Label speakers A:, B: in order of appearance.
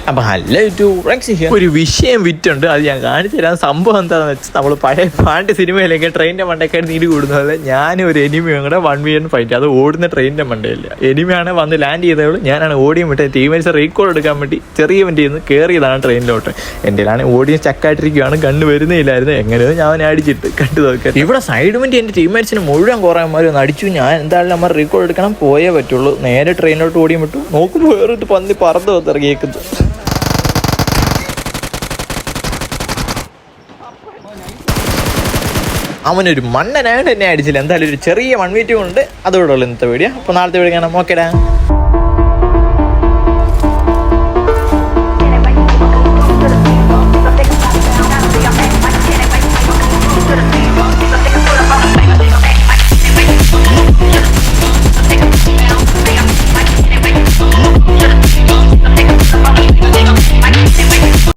A: അപ്പം ഹലോ ഒരു വിഷയം വിറ്റുണ്ട്, അത് ഞാൻ കാണിച്ചു തരാം. സംഭവം എന്താണെന്ന് വെച്ചാൽ നമ്മൾ പഴയ പാണ്ട് സിനിമയിലേക്ക് ട്രെയിനിൻ്റെ മണ്ടയ്ക്കാർ നീര് കൂടുന്നത് ഞാൻ ഒരു എനിമിയും കൂടെ 1v1 ഫൈറ്റ്, അത് ഓടുന്ന ട്രെയിനിൻ്റെ മണ്ടയില്ല. എനിമിയാണ് വന്ന് ലാൻഡ് ചെയ്തവള്, ഞാനാണ് ഓടിയും വിട്ടത്. ടീമേഴ്സ് റീകോൾ എടുക്കാൻ വേണ്ടി ചെറിയ വണ്ടിയിൽ നിന്ന് കയറിയതാണ് ട്രെയിനിലോട്ട്. എൻ്റെ ഓടിയും ചക്കായിട്ടിരിക്കുകയാണ്, കണ്ണ് വരുന്നില്ലായിരുന്നു. എങ്ങനെയോ ഞാൻ അടിച്ചിട്ട് കണ്ടു നോക്കാം. ഇവിടെ സൈഡ് വണ്ടി എൻ്റെ ടീമേഴ്സിന് മുഴുവൻ കുറേ ഒന്ന് അടിച്ചു. ഞാൻ എന്തായാലും നമ്മൾ റീകോൾ എടുക്കണം, പോയേ പറ്റുള്ളൂ. നേരെ ട്രെയിനിലോട്ട് ഓടിയും വിട്ടു. നോക്കുമ്പോൾ വേറൊരു പന്നി പറന്ന് വന്നിറങ്ങിയേക്കുന്നു. അവനൊരു മണ്ണനായോണ്ട് എന്നെ അടിച്ചില്ല. എന്തായാലും ഒരു ചെറിയ 1v2 ഉണ്ട്. അതോടുള്ള ഇന്നത്തെ വീഡിയോ. അപ്പോൾ നാളത്തെ വീഡിയോ കാണാം. ഓക്കേടാ.